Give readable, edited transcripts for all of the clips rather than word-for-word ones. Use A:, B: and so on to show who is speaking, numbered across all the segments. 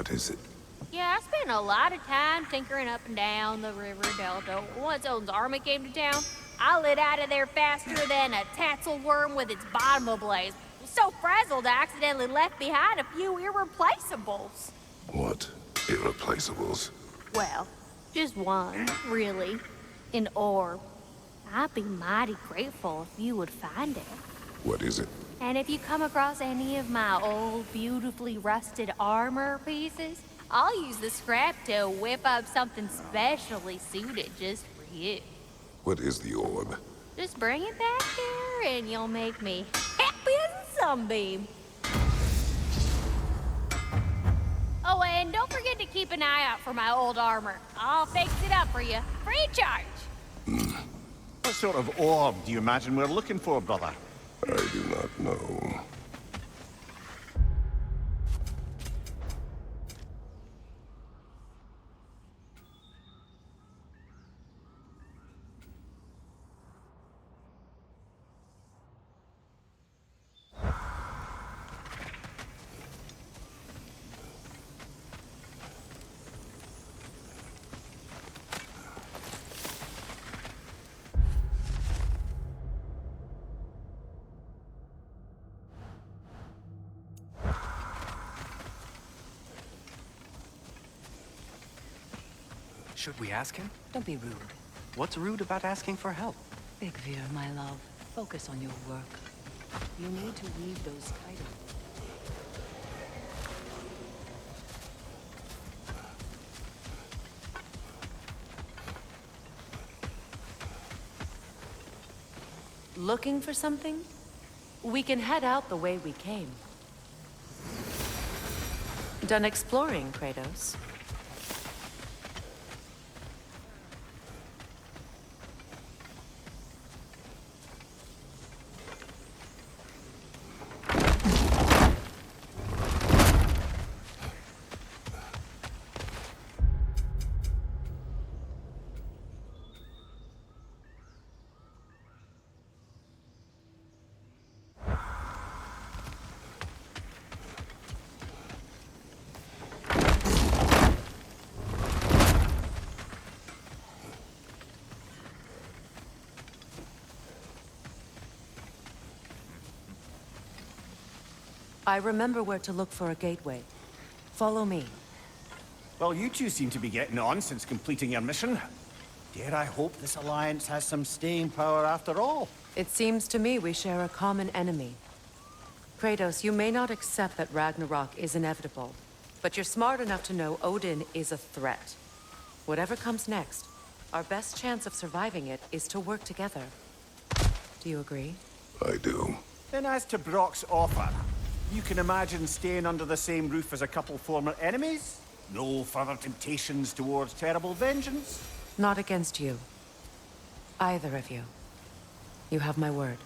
A: What is it?
B: Yeah, I spent a lot of time tinkering up and down the river delta. Once Odin's army came to town, I lit out of there faster than a tassel worm with its bottom ablaze. So frazzled, I accidentally left behind a few irreplaceables.
A: What? Irreplaceables?
B: Well, just one, really. An orb. I'd be mighty grateful if you would find it.
A: What is it?
B: And if you come across any of my old, beautifully rusted armor pieces, I'll use the scrap to whip up something specially suited just for you.
A: What is the orb?
B: Just bring it back here and you'll make me happy as a sunbeam. Oh, and don't forget to keep an eye out for my old armor. I'll fix it up for you, free charge.
C: What sort of orb do you imagine we're looking for, brother?
A: I do not know.
D: Should we ask him?
E: Don't be rude.
D: What's rude about asking for help?
E: Big Veer, my love. Focus on your work. You need to weave those titles. Looking for something? We can head out the way we came. Done exploring, Kratos? I remember where to look for a gateway. Follow me.
C: Well, you two seem to be getting on since completing your mission. Dare I hope this alliance has some staying power after all?
E: It seems to me we share a common enemy. Kratos, you may not accept that Ragnarok is inevitable, but you're smart enough to know Odin is a threat. Whatever comes next, our best chance of surviving it is to work together. Do you agree?
A: I do.
C: Then as to Brock's offer, you can imagine staying under the same roof as a couple former enemies? No further temptations towards terrible vengeance?
E: Not against you. Either of you. You have my word.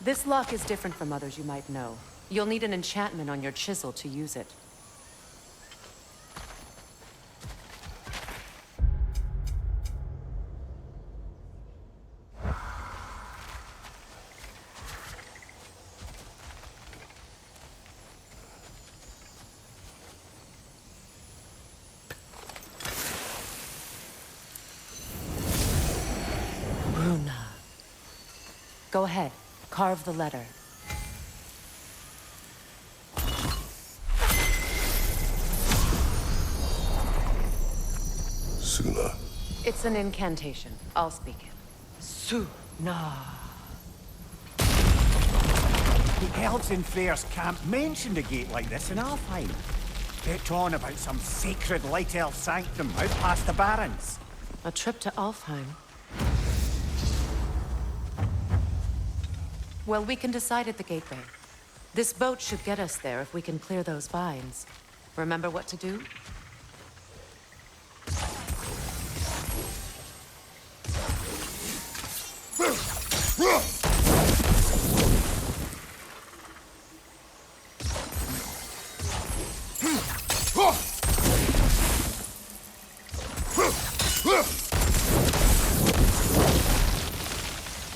E: This lock is different from others you might know. You'll need an enchantment on your chisel to use it. Go ahead. Carve the letter.
A: Suna.
E: It's an incantation. I'll speak it. Suna.
C: The elves in Freyr's camp mentioned a gate like this in Alfheim. Bet on about some sacred light elf sanctum out past the barrens.
E: A trip to Alfheim. Well, we can decide at the gateway. This boat should get us there if we can clear those vines. Remember what to do?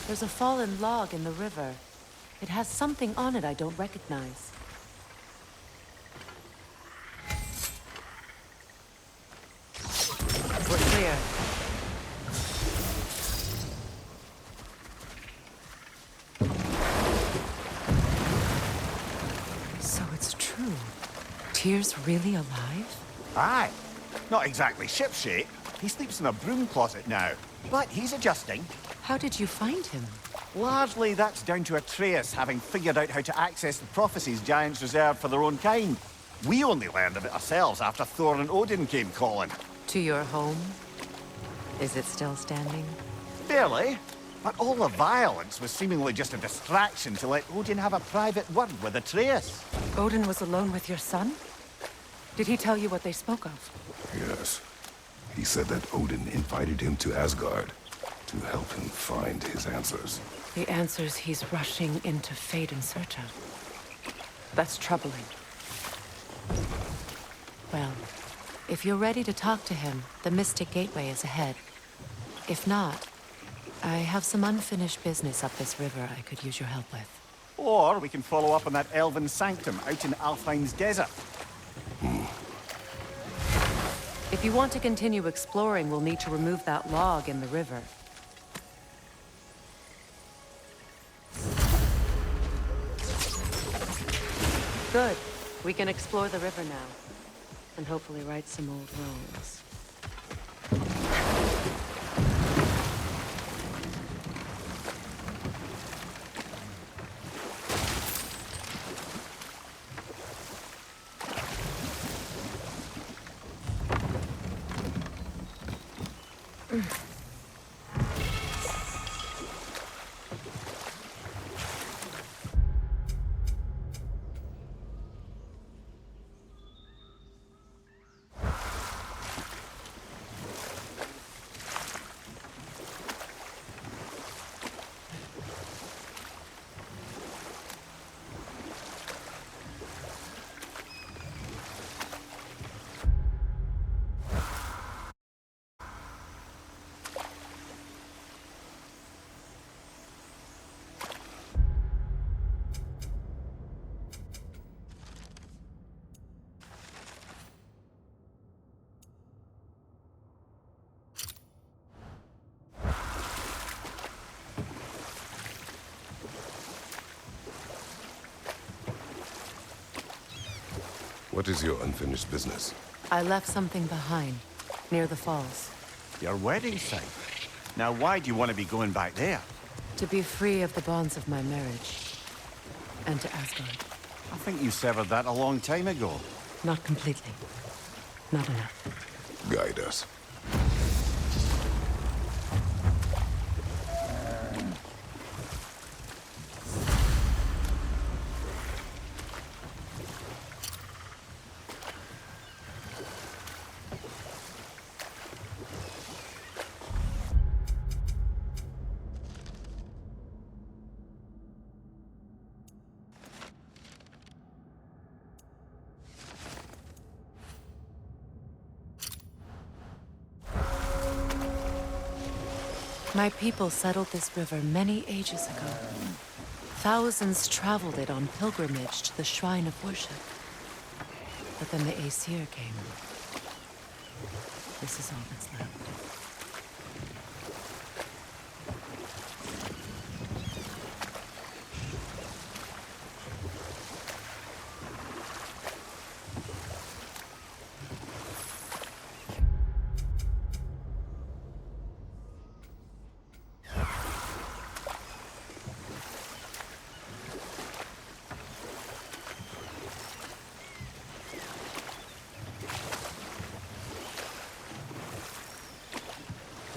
E: There's a fallen log in the river. It has something on it I don't recognize. We're clear. So it's true. Tyr's really alive?
C: Aye. Not exactly shipshape. He sleeps in a broom closet now. But he's adjusting.
E: How did you find him?
C: Largely, that's down to Atreus having figured out how to access the prophecies giants reserved for their own kind. We only learned of it ourselves after Thor and Odin came calling.
E: To your home? Is it still standing?
C: Barely. But all the violence was seemingly just a distraction to let Odin have a private word with Atreus.
E: Odin was alone with your son? Did he tell you what they spoke of?
A: Yes. He said that Odin invited him to Asgard to help him find his answers.
E: The answers he's rushing into fate in search of. That's troubling. Well, if you're ready to talk to him, the Mystic Gateway is ahead. If not, I have some unfinished business up this river I could use your help with.
C: Or we can follow up on that elven sanctum out in Alfheim's desert.
E: If you want to continue exploring, we'll need to remove that log in the river. Good. We can explore the river now. And hopefully right some old wrongs.
A: What is your unfinished business?
E: I left something behind, near the falls.
C: Your wedding site. Now why do you want to be going back there?
E: To be free of the bonds of my marriage. And to Asgard.
C: I think you severed that a long time ago.
E: Not completely. Not enough.
A: Guide us.
E: My people settled this river many ages ago. Thousands traveled it on pilgrimage to the shrine of worship. But then the Aesir came. This is all that's left.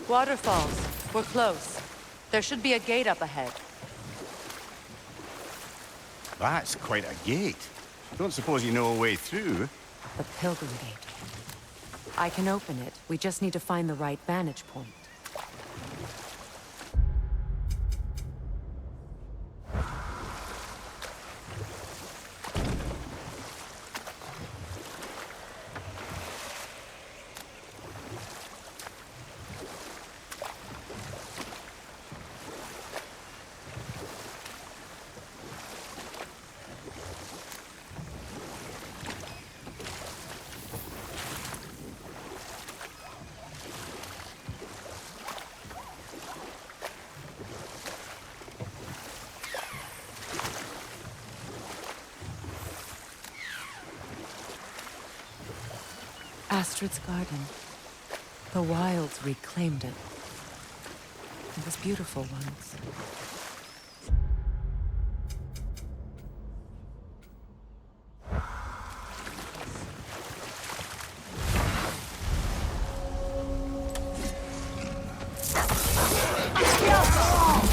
E: Waterfalls. We're close. There should be a gate up ahead.
C: That's quite a gate. Don't suppose you know a way through?
E: The Pilgrim Gate. I can open it. We just need to find the right vantage point. Astrid's garden. The wilds reclaimed it. It was beautiful once.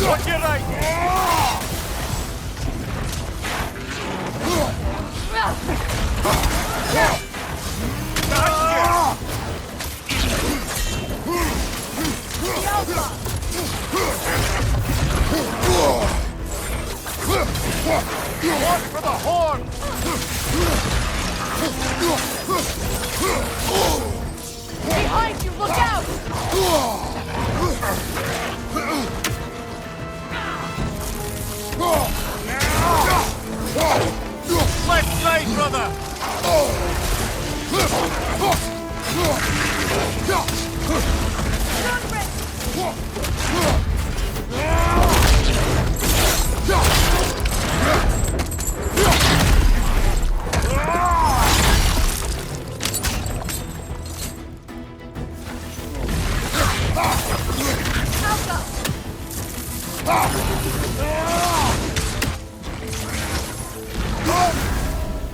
C: Watch your right! Watch for the horn!
B: Behind you, look out!
C: Left side, brother!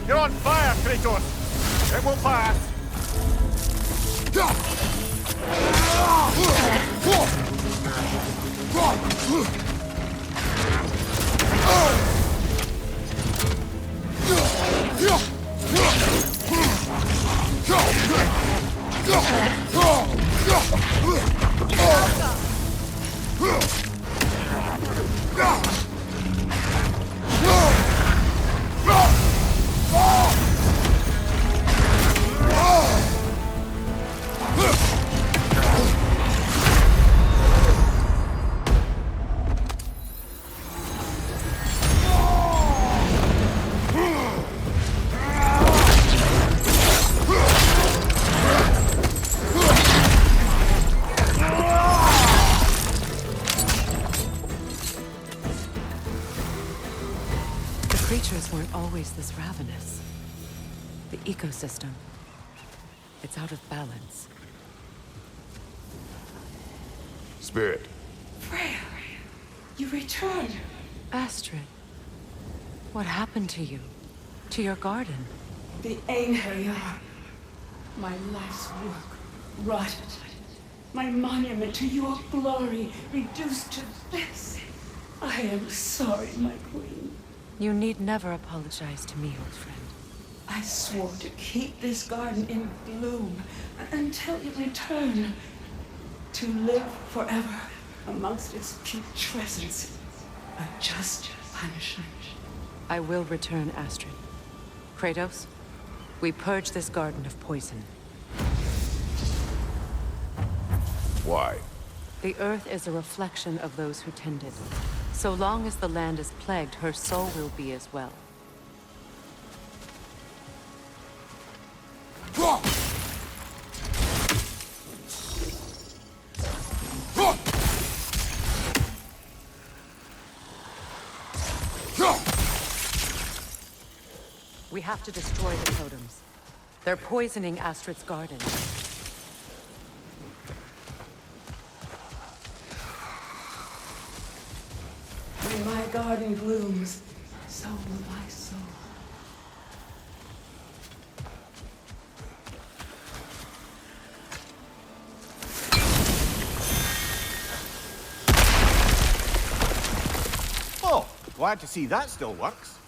C: You're on fire, Kratos! It will pass!
E: Creatures weren't always this ravenous. The ecosystem, it's out of balance.
A: Spirit.
F: Freya, you returned.
E: Astrid, what happened to you? To your garden?
F: The Einherjar. My life's work rotted. My monument to your glory reduced to this. I am sorry, my queen.
E: You need never apologize to me, old friend.
F: I swore to keep this garden in bloom until you return. To live forever amongst its putrescence. A just punishment.
E: I will return, Astrid. Kratos, we purge this garden of poison.
A: Why?
E: The earth is a reflection of those who tend it. So long as the land is plagued, her soul will be as well. We have to destroy the totems. They're poisoning Astrid's garden.
F: When my garden blooms, so will my soul.
C: Glad to see that still works.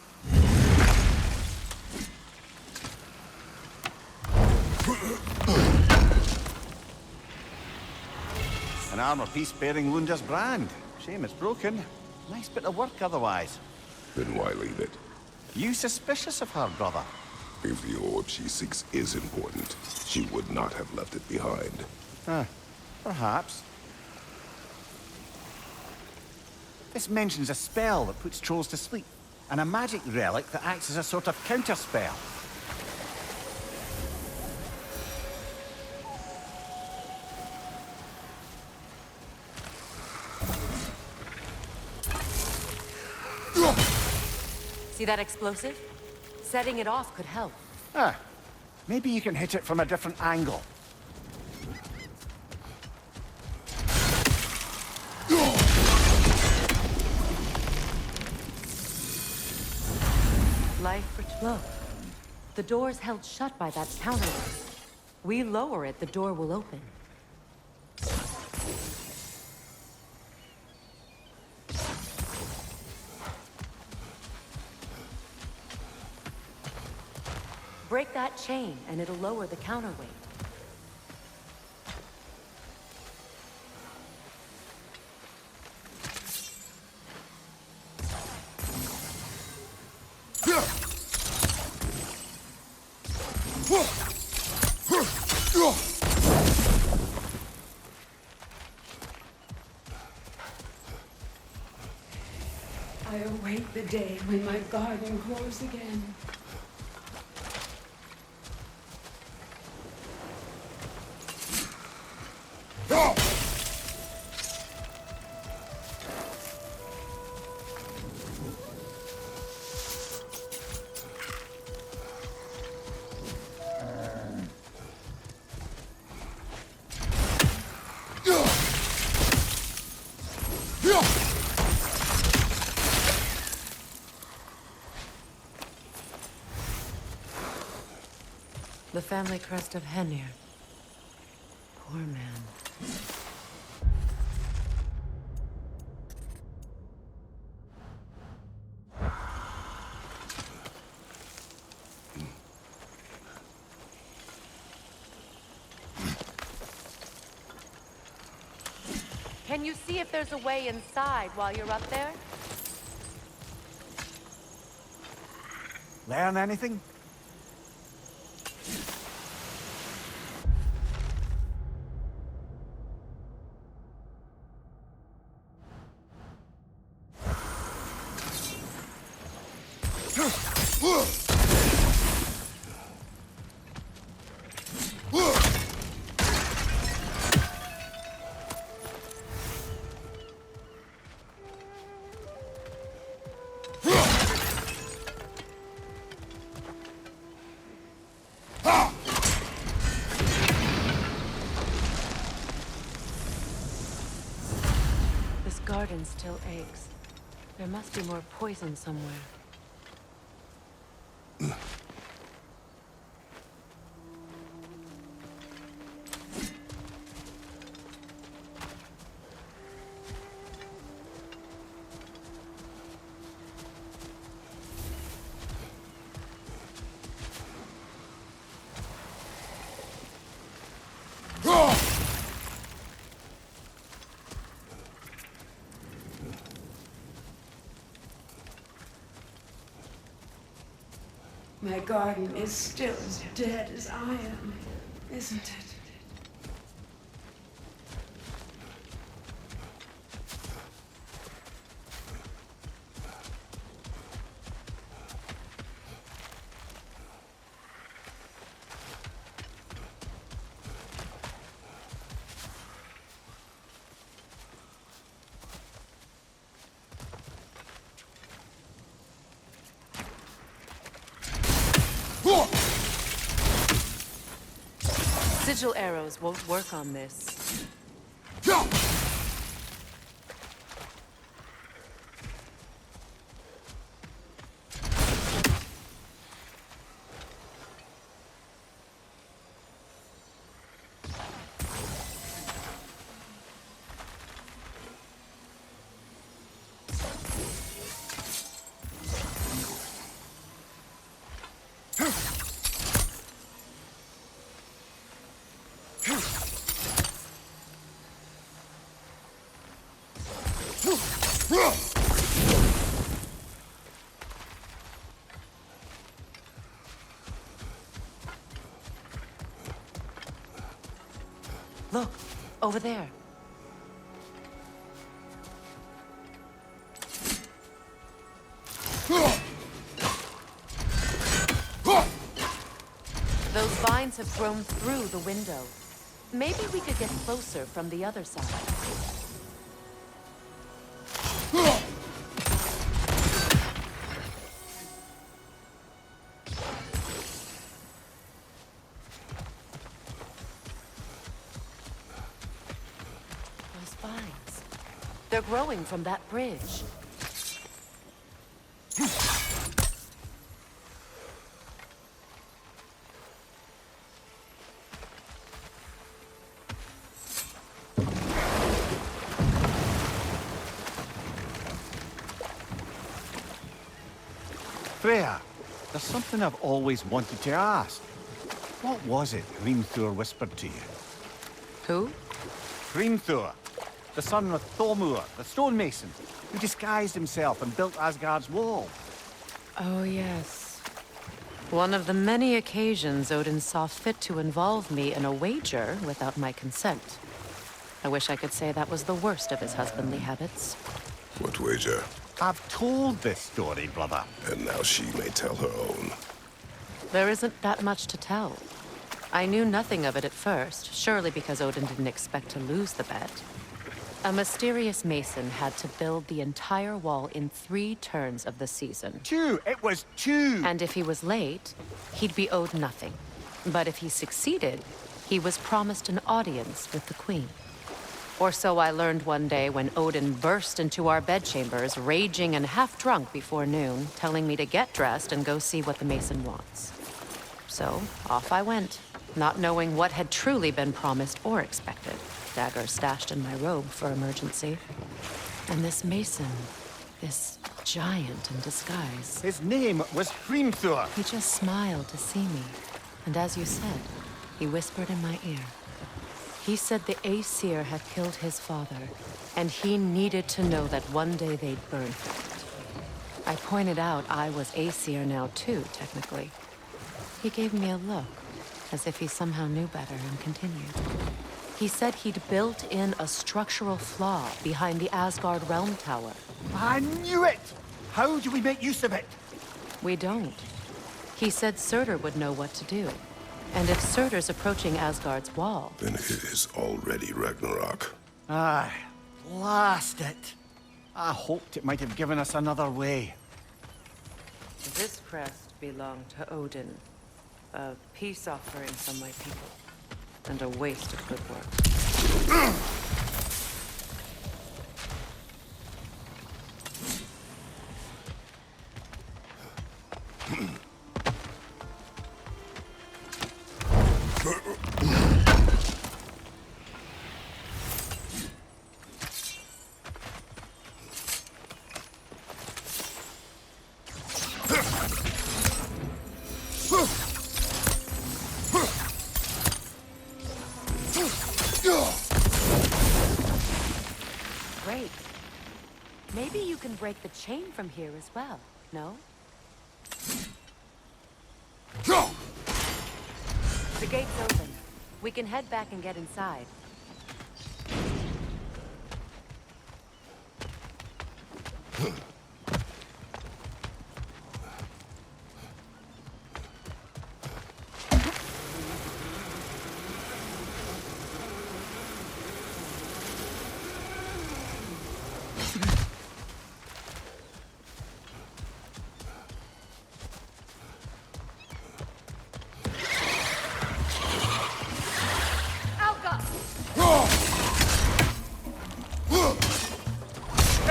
C: An armor piece bearing Lunda's brand. Shame it's broken. Nice bit of work otherwise.
A: Then why leave it?
C: You suspicious of her, brother?
A: If the orb she seeks is important, she would not have left it behind.
C: Perhaps. This mentions a spell that puts trolls to sleep, and a magic relic that acts as a sort of counterspell.
E: See that explosive? Setting it off could help.
C: Maybe you can hit it from a different angle.
E: Life for look. The door's held shut by that counterweight. We lower it, the door will open. Break that chain, and it'll lower the counterweight.
F: I await the day when my garden grows again.
E: The family crest of Henir. Poor man. Can you see if there's a way inside while you're up there?
C: Learn anything?
E: This garden still aches. There must be more poison somewhere.
F: My garden is still as dead as I am, isn't it?
E: Sigil arrows won't work on this. Look, over there. Those vines have grown through the window. Maybe we could get closer from the other side. Those vines. They're growing from that bridge.
C: Freya, there's something I've always wanted to ask. What was it Hrimthur whispered to you?
E: Who?
C: Hrimthur, the son of Thormur, the stonemason, who disguised himself and built Asgard's wall.
E: Oh, yes. One of the many occasions Odin saw fit to involve me in a wager without my consent. I wish I could say that was the worst of his husbandly habits.
A: What wager?
C: I've told this story, brother.
A: And now she may tell her own.
E: There isn't that much to tell. I knew nothing of it at first, surely because Odin didn't expect to lose the bet. A mysterious mason had to build the entire wall in 3 turns of the season.
C: 2! It was 2!
E: And if he was late, he'd be owed nothing. But if he succeeded, he was promised an audience with the queen. Or so I learned one day when Odin burst into our bedchambers, raging and half-drunk before noon, telling me to get dressed and go see what the mason wants. So, off I went, not knowing what had truly been promised or expected. Dagger stashed in my robe for emergency. And this mason, this giant in disguise.
C: His name was Hrimthur.
E: He just smiled to see me. And as you said, he whispered in my ear. He said the Aesir had killed his father, and he needed to know that one day they'd burn for it. I pointed out I was Aesir now too, technically. He gave me a look, as if he somehow knew better, and continued. He said he'd built in a structural flaw behind the Asgard Realm Tower.
C: I knew it! How do we make use of it?
E: We don't. He said Surtur would know what to do. And if Surtur's approaching Asgard's wall...
A: Then it is already Ragnarok.
C: Aye, blast it. I hoped it might have given us another way.
E: This crest belonged to Odin. A peace offering from my people. And a waste of good work. Great. Maybe you can break the chain from here as well, no? The gate's open. We can head back and get inside.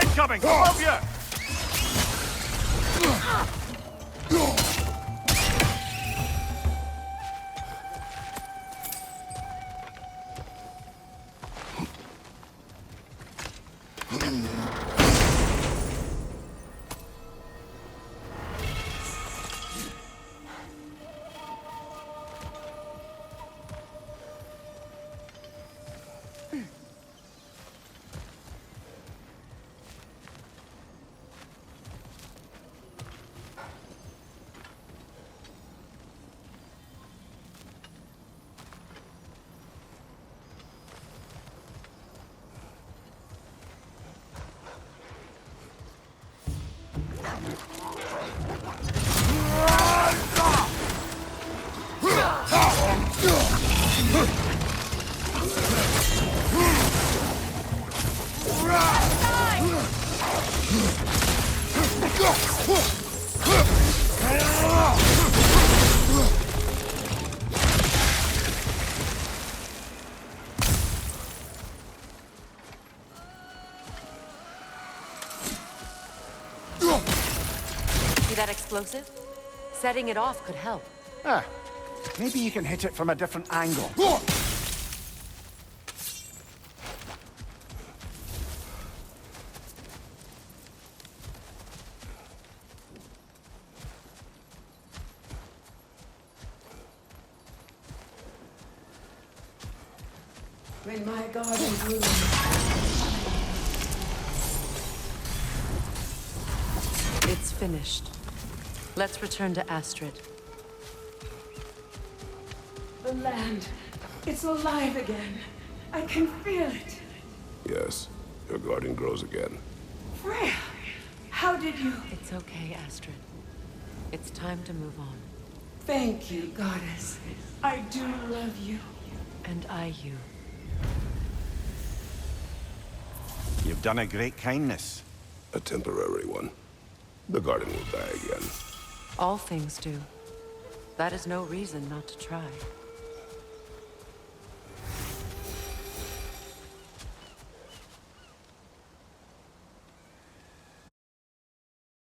C: Incoming! Above you!
E: explosive? Setting it off could help.
C: Ah, maybe you can hit it from a different angle.
F: When my garden blooms,
E: It's finished. Let's return to Astrid.
F: the land, it's alive again. I can feel it.
A: Yes, your garden grows again.
F: Freya, how did you?
E: It's okay, Astrid. It's time to move on.
F: Thank you, goddess. I do love you.
E: And I you.
C: You've done a great kindness.
A: A temporary one. The garden will die again.
E: All things do. That is no reason not to try.